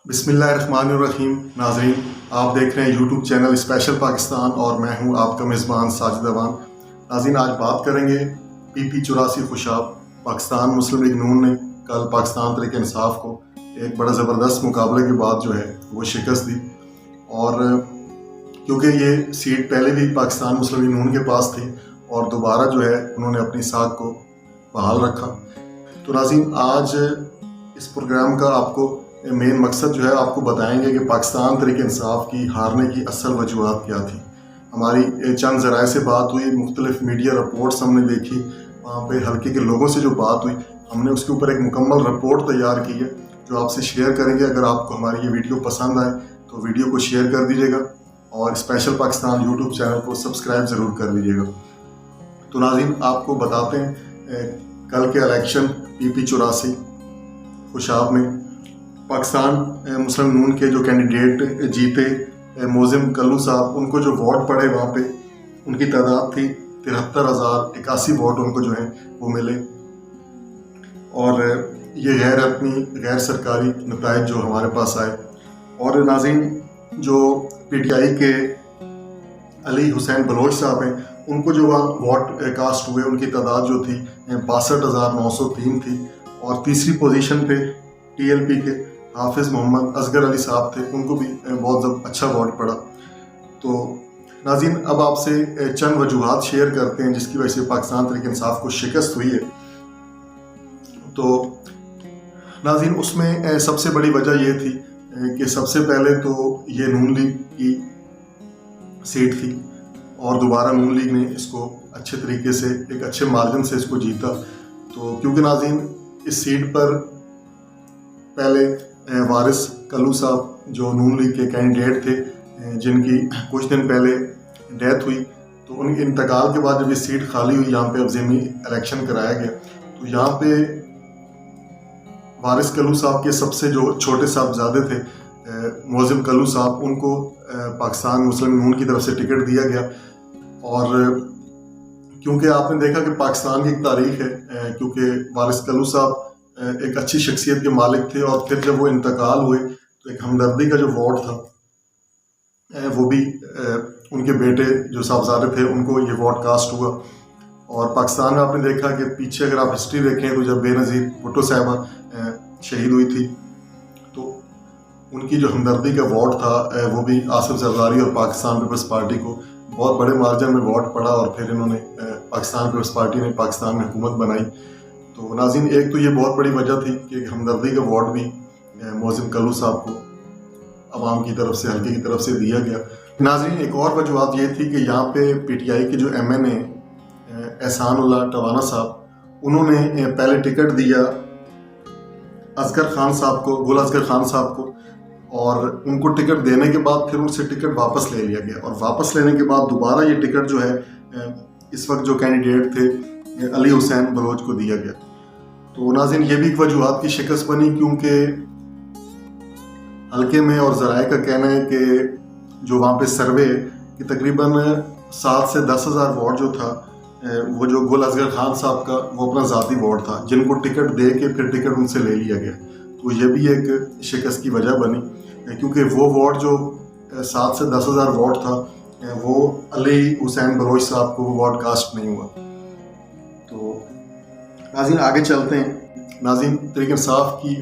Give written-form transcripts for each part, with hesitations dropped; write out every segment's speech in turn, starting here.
بسم اللہ الرحمن الرحیم. ناظرین، آپ دیکھ رہے ہیں یوٹیوب چینل اسپیشل پاکستان اور میں ہوں آپ کا میزبان ساجد اوان. ناظرین، آج بات کریں گے PP 84 خوشاب. پاکستان مسلم لیگ نون نے کل پاکستان تحریک انصاف کو ایک بڑا زبردست مقابلے کے بعد جو ہے وہ شکست دی، اور کیونکہ یہ سیٹ پہلے بھی پاکستان مسلم لیگ نون کے پاس تھی اور دوبارہ جو ہے انہوں نے اپنی ساکھ کو بحال رکھا. تو ناظرین، آج اس پروگرام کا آپ کو مین مقصد جو ہے آپ کو بتائیں گے کہ پاکستان تحریک انصاف کی ہارنے کی اصل وجوہات کیا تھیں. ہماری چند ذرائع سے بات ہوئی، مختلف میڈیا رپورٹس ہم نے دیکھی، وہاں پہ حلقے کے لوگوں سے جو بات ہوئی، ہم نے اس کے اوپر ایک مکمل رپورٹ تیار کی ہے جو آپ سے شیئر کریں گے. اگر آپ کو ہماری یہ ویڈیو پسند آئے تو ویڈیو کو شیئر کر دیجیے گا اور اسپیشل پاکستان یوٹیوب چینل کو سبسکرائب ضرور کر دیجیے گا. تو ناظرین، آپ کو بتاتے ہیں کل کے الیکشن PP 84 خوشاب میں پاکستان مسلم نون کے جو کینڈیڈیٹ جیتے موزم کلو صاحب، ان کو جو ووٹ پڑے وہاں پہ ان کی تعداد تھی 73,081 ووٹ ان کو جو ہیں وہ ملے. اور یہ غیر سرکاری نتائج جو ہمارے پاس آئے. اور ناظرین، جو PTI کے علی حسین بلوچ صاحب ہیں، ان کو جو وہاں ووٹ کاسٹ ہوئے ان کی تعداد جو تھی 62,903 تھی. اور تیسری پوزیشن پہ TLP کے حافظ محمد اصغر علی صاحب تھے، ان کو بھی بہت اچھا ووٹ پڑا. تو ناظرین، اب آپ سے چند وجوہات شیئر کرتے ہیں جس کی وجہ سے پاکستان تحریک انصاف کو شکست ہوئی ہے. تو ناظرین، اس میں سب سے بڑی وجہ یہ تھی کہ سب سے پہلے تو یہ نون لیگ کی سیٹ تھی اور دوبارہ نون لیگ نے اس کو اچھے طریقے سے ایک اچھے مارجن سے اس کو جیتا. تو کیونکہ ناظرین، اس سیٹ پر پہلے وارث کلو صاحب جو نون لیگ کے کینڈیڈیٹ تھے، جن کی کچھ دن پہلے ڈیتھ ہوئی، تو ان کے انتقال کے بعد جب یہ سیٹ خالی ہوئی، یہاں پہ اب ضمنی الیکشن کرایا گیا. تو یہاں پہ وارث کلو صاحب کے سب سے جو چھوٹے صاحبزادے تھے موزم کلو صاحب، ان کو پاکستان مسلم نون کی طرف سے ٹکٹ دیا گیا. اور کیونکہ آپ نے دیکھا کہ پاکستان کی ایک تاریخ ہے، کیونکہ وارث کلو صاحب ایک اچھی شخصیت کے مالک تھے، اور پھر جب وہ انتقال ہوئے تو ایک ہمدردی کا جو ووٹ تھا وہ بھی ان کے بیٹے جو صاحبزادے تھے ان کو یہ ووٹ کاسٹ ہوا. اور پاکستان میں آپ نے دیکھا کہ پیچھے اگر آپ ہسٹری دیکھیں تو جب بے نظیر بھٹو صاحبہ شہید ہوئی تھی تو ان کی جو ہمدردی کا ووٹ تھا وہ بھی آصف زرداری اور پاکستان پیپلز پارٹی کو بہت بڑے مارجن میں ووٹ پڑا، اور پھر انہوں نے پاکستان پیپلز پارٹی نے پاکستان میں حکومت بنائی. تو ناظرین، ایک تو یہ بہت بڑی وجہ تھی کہ ہمدردی کا ووٹ بھی موزم کلو صاحب کو عوام کی طرف سے، حلقے کی طرف سے دیا گیا. ناظرین، ایک اور وجوہات یہ تھی کہ یہاں پہ PTI کے جو MNA احسان اللہ ٹوانا صاحب، انہوں نے پہلے ٹکٹ دیا اصغر خان صاحب کو، گل اصغر خان صاحب کو، اور ان کو ٹکٹ دینے کے بعد پھر ان سے ٹکٹ واپس لے لیا گیا. اور واپس لینے کے بعد دوبارہ یہ ٹکٹ جو ہے اس وقت جو کینڈیڈیٹ تھے علی حسین بلوچ کو دیا گیا. تو ناظرین، یہ بھی ایک وجوہات کی شکست بنی، کیونکہ حلقے میں اور ذرائع کا کہنا ہے کہ جو وہاں پہ سروے کہ تقریباً 7 سے 10,000 ووٹ جو تھا وہ جو گل اصغر خان صاحب کا وہ اپنا ذاتی ووٹ تھا، جن کو ٹکٹ دے کے پھر ٹکٹ ان سے لے لیا گیا. تو یہ بھی ایک شکست کی وجہ بنی، کیونکہ وہ ووٹ جو 7 سے 10,000 ووٹ تھا وہ علی حسین بلوچ صاحب کو وہ ووٹ کاسٹ نہیں ہوا. تو ناظرین، آگے چلتے ہیں. ناظرین، تحریک انصاف کی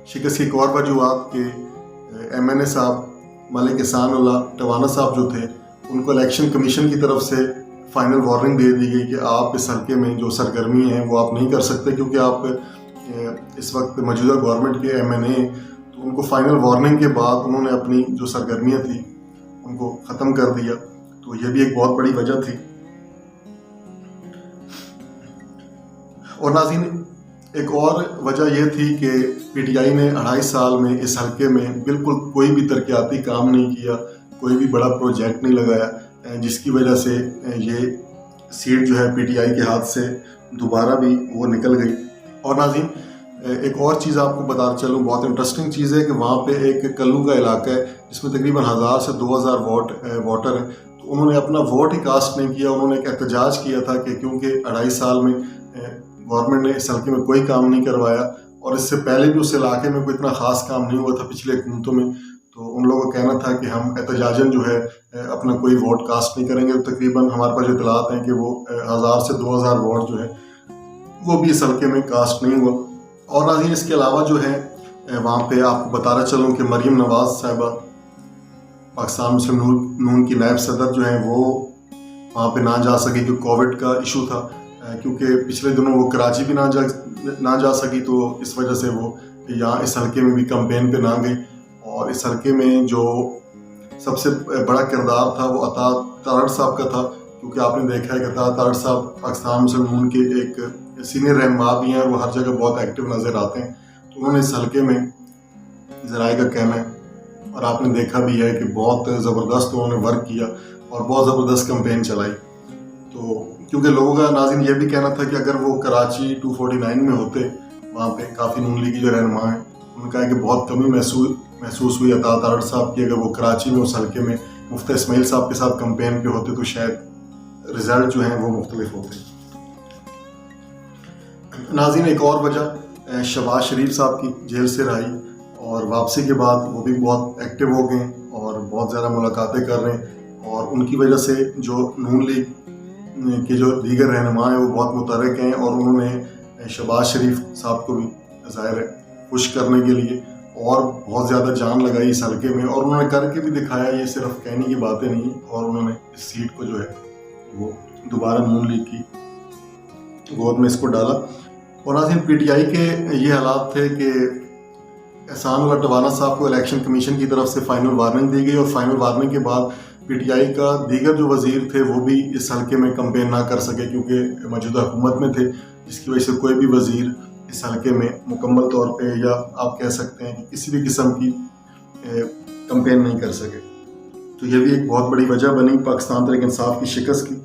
شکست کی ایک اور وجوہات کہ MNA صاحب ملک احسان اللہ ٹوانا صاحب جو تھے، ان کو الیکشن کمیشن کی طرف سے فائنل وارننگ دے دی گئی کہ آپ اس حلقے میں جو سرگرمی ہیں وہ آپ نہیں کر سکتے، کیونکہ آپ اس وقت موجودہ گورنمنٹ کے MNA ہیں. تو ان کو فائنل وارننگ کے بعد انہوں نے اپنی جو سرگرمیاں تھیں ان کو ختم کر دیا. تو یہ بھی ایک بہت بڑی وجہ تھی. اور ناظرین، ایک اور وجہ یہ تھی کہ PTI نے 2.5 سال میں اس حلقے میں بالکل کوئی بھی ترقیاتی کام نہیں کیا، کوئی بھی بڑا پروجیکٹ نہیں لگایا، جس کی وجہ سے یہ سیٹ جو ہے PTI کے ہاتھ سے دوبارہ بھی وہ نکل گئی. اور ناظرین، ایک اور چیز آپ کو بتا چلوں، بہت انٹرسٹنگ چیز ہے کہ وہاں پہ ایک کلو کا علاقہ ہے جس میں تقریباً 1,000 سے 2,000 ووٹر ہیں. تو انہوں نے اپنا ووٹ ہی کاسٹ نہیں کیا. انہوں نے ایک احتجاج کیا تھا کہ کیونکہ 2.5 سال میں گورنمنٹ نے اس حلقے میں کوئی کام نہیں کروایا اور اس سے پہلے بھی اس علاقے میں کوئی اتنا خاص کام نہیں ہوا تھا پچھلے حکومتوں میں. تو ان لوگوں کا کہنا تھا کہ ہم احتجاجاً جو ہے اپنا کوئی ووٹ کاسٹ نہیں کریں گے. تقریباً ہمارے پاس جو اطلاعات ہیں کہ وہ 1000 سے 2000 ووٹ جو ہے وہ بھی اس حلقے میں کاسٹ نہیں ہوا. اور ناظرین اس کے علاوہ جو ہے وہاں پہ آپ کو بتانا چلوں کہ مریم نواز صاحبہ پاکستان مسلم نون کی نائب صدر جو ہیں وہ وہاں پہ نہ جا سکی کیونکہ کووڈ کا ایشو تھا. کیونکہ پچھلے دنوں وہ کراچی بھی نہ جا سکی تو اس وجہ سے وہ یہاں اس حلقے میں بھی کمپین پہ نہ گئی. اور اس حلقے میں جو سب سے بڑا کردار تھا وہ عطا تارڑ صاحب کا تھا. کیونکہ آپ نے دیکھا ہے کہ عطا تارڑ صاحب پاکستان مسلم نون کے ایک سینئر رہنما بھی ہیں اور وہ ہر جگہ بہت ایکٹیو نظر آتے ہیں. تو انہوں نے اس حلقے میں ذرائع کا کہنا ہے اور آپ نے دیکھا بھی ہے کہ بہت زبردست انہوں نے ورک کیا اور بہت زبردست کمپین چلائی. تو کیونکہ لوگوں کا ناظرین یہ بھی کہنا تھا کہ اگر وہ کراچی 249 میں ہوتے وہاں پہ کافی نون لیگ جو رہنما ہیں ان کا ہے کہ بہت کمی محسوس ہوئی عطا تارڑ صاحب کی. اگر وہ کراچی میں اس حلقے میں مفتی اسماعیل صاحب کے ساتھ کمپین پہ ہوتے تو شاید رزلٹ جو ہیں وہ مختلف ہوتے. ناظرین ایک اور وجہ شہباز شریف صاحب کی جیل سے رہائی اور واپسی کے بعد وہ بھی بہت ایکٹیو ہو گئے اور بہت زیادہ ملاقاتیں کر رہے ہیں. اور ان کی وجہ سے جو نون لیگ کے جو دیگر رہنما ہیں وہ بہت متحرک ہیں اور انہوں نے شہباز شریف صاحب کو بھی ظاہر ہے خوش کرنے کے لیے اور بہت زیادہ جان لگائی اس حلقے میں. اور انہوں نے کر کے بھی دکھایا, یہ صرف کہنے کی باتیں نہیں. اور انہوں نے اس سیٹ کو جو ہے وہ دوبارہ نون لیگ کی گود میں اس کو ڈالا. اور ناظرین پی ٹی آئی کے یہ حالات تھے کہ احسان اللہ ٹوانا صاحب کو الیکشن کمیشن کی طرف سے فائنل وارننگ دی گئی اور فائنل وارننگ کے بعد پی ٹی آئی کا دیگر جو وزیر تھے وہ بھی اس حلقے میں کمپین نہ کر سکے کیونکہ موجودہ حکومت میں تھے, جس کی وجہ سے کوئی بھی وزیر اس حلقے میں مکمل طور پہ یا آپ کہہ سکتے ہیں کہ کسی بھی قسم کی کمپین نہیں کر سکے. تو یہ بھی ایک بہت بڑی وجہ بنی پاکستان تحریک انصاف کی شکست کی.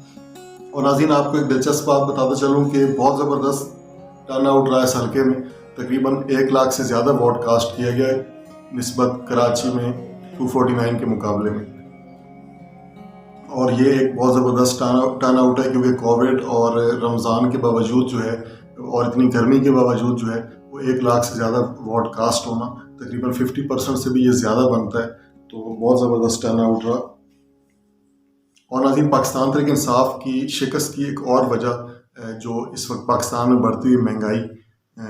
اور ناظرین آپ کو ایک دلچسپ بات بتاتا چلوں کہ بہت زبردست ٹرن آؤٹ رہا اس حلقے میں. تقریباً 1 لاکھ سے زیادہ ووٹ کاسٹ کیا گیا ہے نسبت کراچی میں 249 کے مقابلے میں. اور یہ ایک بہت زبردست ٹرن آؤٹ ہے کیونکہ کووڈ اور رمضان کے باوجود جو ہے اور اتنی گرمی کے باوجود جو ہے وہ 1 لاکھ سے زیادہ ووٹ کاسٹ ہونا تقریباً 50% سے بھی یہ زیادہ بنتا ہے. تو وہ بہت زبردست ٹرن آؤٹ رہا. اور ناظرین پاکستان تحریک انصاف کی شکست کی ایک اور وجہ جو اس وقت پاکستان میں بڑھتی ہوئی مہنگائی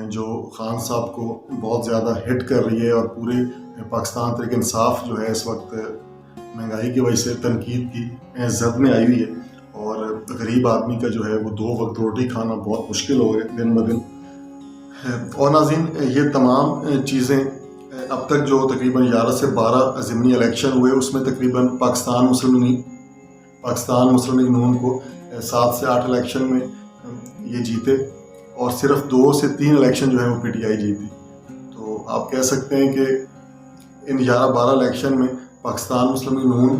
جو خان صاحب کو بہت زیادہ ہٹ کر رہی ہے اور پورے پاکستان تحریک انصاف جو ہے اس وقت مہنگائی کی وجہ سے تنقید کی زد میں آئی ہوئی ہے. اور غریب آدمی کا جو ہے وہ 2 وقت روٹی کھانا بہت مشکل ہو گیا دن بدن. اور ناظرین یہ تمام چیزیں اب تک جو تقریباً 11 سے 12 ضمنی الیکشن ہوئے اس میں تقریباً پاکستان مسلم لیگ نون کو 7 سے 8 الیکشن میں یہ جیتے اور صرف 2 سے 3 الیکشن جو ہے وہ پی ٹی آئی جیتی. تو آپ کہہ سکتے ہیں کہ ان 11-12 الیکشن میں پاکستان مسلم لیگ نون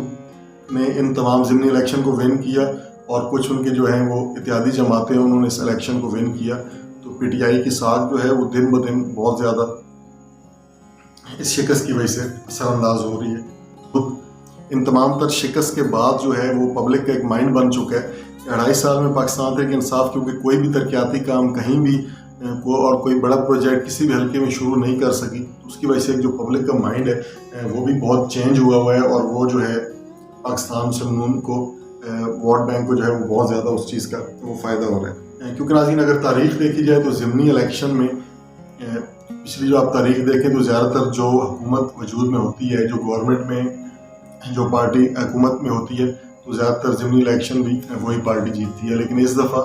نے ان تمام ضمنی الیکشن کو ون کیا اور کچھ ان کے جو ہیں وہ اتحادی جماعتیں انہوں نے اس الیکشن کو ون کیا. تو پی ٹی آئی کی ساکھ جو ہے وہ دن بدن بہت زیادہ اس شکست کی وجہ سے اثر انداز ہو رہی ہے. ان تمام تر شکست کے بعد جو ہے وہ پبلک کا ایک مائنڈ بن چکا ہے. 2.5 سال میں پاکستان تحریک انصاف کیونکہ کوئی بھی ترقیاتی کام کہیں بھی اور کوئی بڑا پروجیکٹ کسی بھی حلقے میں شروع نہیں کر سکی, اس کی وجہ سے جو پبلک کا مائنڈ ہے وہ بھی بہت چینج ہوا ہے اور وہ جو ہے پاکستان مسلم نون کو ووٹ بینک کو جو ہے وہ بہت زیادہ اس چیز کا وہ فائدہ ہو رہا ہے. کیونکہ ناظرین اگر تاریخ دیکھی جائے تو ضمنی الیکشن میں پچھلی جو آپ تاریخ دیکھیں تو زیادہ تر جو حکومت وجود میں ہوتی ہے, جو گورنمنٹ میں جو پارٹی حکومت میں ہوتی ہے, تو زیادہ تر ضمنی الیکشن بھی وہی پارٹی جیتتی ہے. لیکن اس دفعہ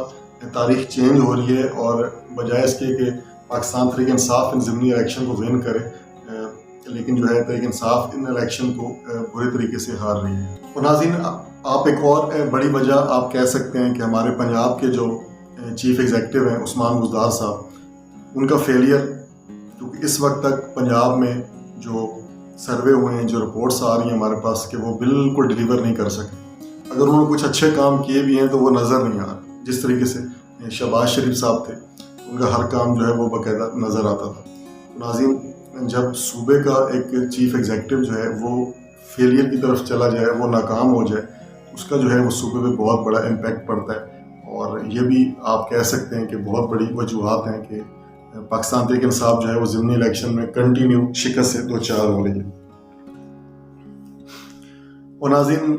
تاریخ چینج ہو رہی ہے اور بجائے اس کے کہ پاکستان تحریک انصاف ان ضمنی الیکشن کو ون کرے, لیکن جو ہے تحریک انصاف ان الیکشن کو برے طریقے سے ہار رہی ہے. اور ناظرین آپ ایک اور بڑی وجہ آپ کہہ سکتے ہیں کہ ہمارے پنجاب کے جو چیف ایگزیکٹو ہیں عثمان بزدار صاحب, ان کا فیلئر, کیونکہ اس وقت تک پنجاب میں جو سروے ہوئے ہیں, جو رپورٹس آ رہی ہیں ہمارے پاس کہ وہ بالکل ڈیلیور نہیں کر سکے. اگر انہوں نے کچھ اچھے کام کیے بھی ہیں تو وہ نظر نہیں آ رہے. جس طریقے سے شہباز شریف صاحب تھے ان کا ہر کام جو ہے وہ باقاعدہ نظر آتا تھا. ناظرین جب صوبے کا ایک چیف ایگزیکٹو جو ہے وہ فیلئر کی طرف چلا جائے, وہ ناکام ہو جائے, اس کا جو ہے وہ صوبے پہ بہت بڑا امپیکٹ پڑتا ہے. اور یہ بھی آپ کہہ سکتے ہیں کہ بہت بڑی وجوہات ہیں کہ پاکستان تحریک انصاف جو ہے وہ ضمنی الیکشن میں کنٹینیو شکست سے دوچار ہو رہی ہے۔ اور ناظرین،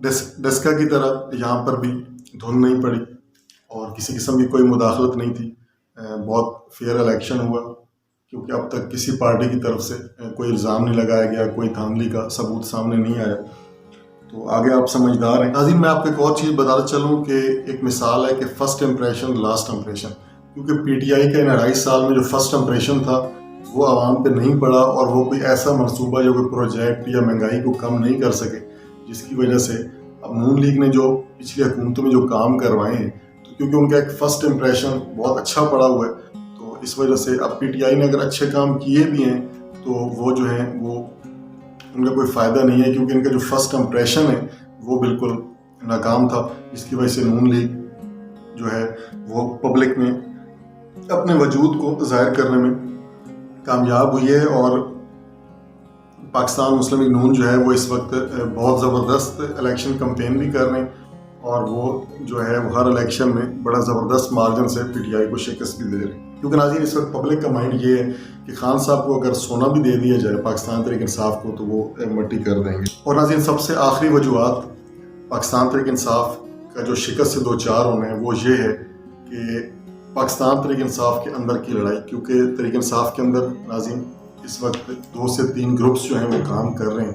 ڈسکا کی طرح یہاں پر بھی دھند نہیں پڑی اور کسی قسم کی کوئی مداخلت نہیں تھی، بہت فیئر الیکشن ہوا، کیونکہ اب تک کسی پارٹی کی طرف سے کوئی الزام نہیں لگایا گیا، کوئی دھاندلی کا ثبوت سامنے نہیں آیا، تو آگے آپ سمجھدار ہیں۔ ناظرین، میں آپ کو ایک اور چیز بتاتا چلوں کہ ایک مثال ہے کہ فرسٹ امپریشن لاسٹ امپریشن، کیونکہ پی ٹی آئی کا ان 2.5 سال میں جو فرسٹ امپریشن تھا وہ عوام پہ نہیں پڑا، اور وہ کوئی ایسا منصوبہ جو کوئی پروجیکٹ یا مہنگائی کو کم نہیں کر سکے، جس کی وجہ سے اب نون لیگ نے جو پچھلی حکومتوں میں جو کام کروائے ہیں، تو کیونکہ ان کا ایک فرسٹ امپریشن بہت اچھا پڑا ہوا ہے، تو اس وجہ سے اب پی ٹی آئی نے اگر اچھے کام کیے بھی ہیں تو وہ جو ہیں وہ ان کا کوئی فائدہ نہیں ہے، کیونکہ ان کا جو فرسٹ امپریشن ہے وہ بالکل ناکام تھا، جس کی وجہ سے نون لیگ جو ہے وہ پبلک میں اپنے وجود کو ظاہر کرنے میں کامیاب ہوئی ہے۔ اور پاکستان مسلم لیگ نون جو ہے وہ اس وقت بہت زبردست الیکشن کمپین بھی کر رہے ہیں، اور وہ جو ہے وہ ہر الیکشن میں بڑا زبردست مارجن سے پی ٹی آئی کو شکست بھی دے رہے ہیں، کیونکہ ناظرین اس وقت پبلک کا مائنڈ یہ ہے کہ خان صاحب کو اگر سونا بھی دے دیا جائے پاکستان تحریک انصاف کو تو وہ مٹی کر دیں گے۔ اور ناظرین، سب سے آخری وجوہات پاکستان تحریک انصاف کا جو شکست سے دوچار ہونا ہے وہ یہ ہے کہ پاکستان تحریک انصاف کے اندر کی لڑائی، کیونکہ تحریک انصاف کے اندر ناظرین اس وقت 2 سے 3 گروپس جو ہیں وہ کام کر رہے ہیں،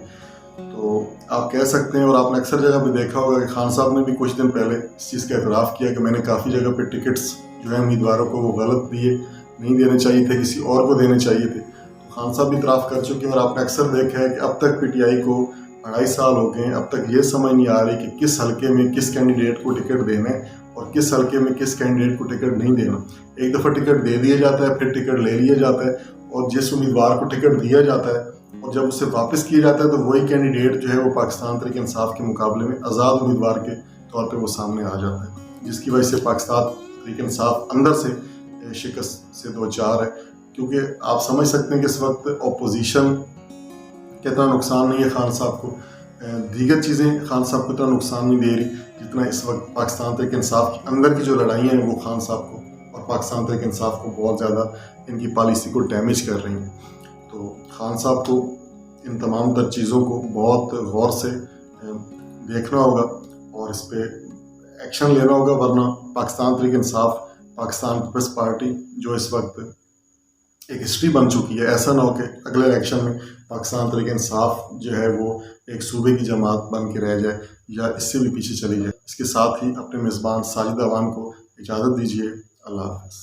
تو آپ کہہ سکتے ہیں، اور آپ نے اکثر جگہ پہ دیکھا ہوگا کہ خان صاحب نے بھی کچھ دن پہلے اس چیز کا اعتراف کیا کہ میں نے کافی جگہ پہ ٹکٹس جو ہیں امیدواروں کو وہ غلط دیے، نہیں دینے چاہیے تھے، کسی اور کو دینے چاہیے تھے، تو خان صاحب بھی اعتراف کر چکے ہیں۔ اور آپ نے اکثر دیکھا ہے کہ اب تک پی ٹی آئی کو 2.5 سال ہو گئے ہیں، اب تک یہ سمجھ نہیں آ رہی کہ کس حلقے میں کس کینڈیڈیٹ کو ٹکٹ دینا ہے اور کس حلقے میں کس کینڈیڈیٹ کو ٹکٹ نہیں دینا۔ ایک دفعہ ٹکٹ دے دیا جاتا ہے، پھر ٹکٹ لے لیا جاتا ہے، اور جس امیدوار کو ٹکٹ دیا جاتا ہے اور جب اسے واپس کیا جاتا ہے تو وہی کینڈیڈیٹ جو ہے وہ پاکستان تحریک انصاف کے مقابلے میں آزاد امیدوار کے طور پہ وہ سامنے آ جاتا ہے، جس کی وجہ سے پاکستان تحریک انصاف اندر سے شکست سے دوچار ہے۔ کیونکہ آپ سمجھ سکتے ہیں کہ اس وقت اپوزیشن کتنا نقصان نہیں ہے خان صاحب کو، دیگر چیزیں خان صاحب کو اتنا نقصان نہیں دے رہی جتنا اس وقت پاکستان تحریک انصاف کے اندر کی جو لڑائیاں ہیں وہ خان صاحب کو اور پاکستان تحریک انصاف کو بہت زیادہ ان کی پالیسی کو ڈیمیج کر رہی ہیں۔ تو خان صاحب کو ان تمام تر چیزوں کو بہت غور سے دیکھنا ہوگا اور اس پہ ایکشن لینا ہوگا، ورنہ پاکستان تحریک انصاف، پاکستان پیپلز پارٹی جو اس وقت ایک ہسٹری بن چکی ہے، ایسا نہ ہو کہ اگلے الیکشن میں پاکستان تحریک انصاف جو ہے وہ ایک صوبے کی جماعت بن کے رہ جائے یا اس سے بھی پیچھے چلی جائے۔ اس کے ساتھ ہی اپنے میزبان ساجد اوان کو اجازت دیجیے۔ اللہ حافظ۔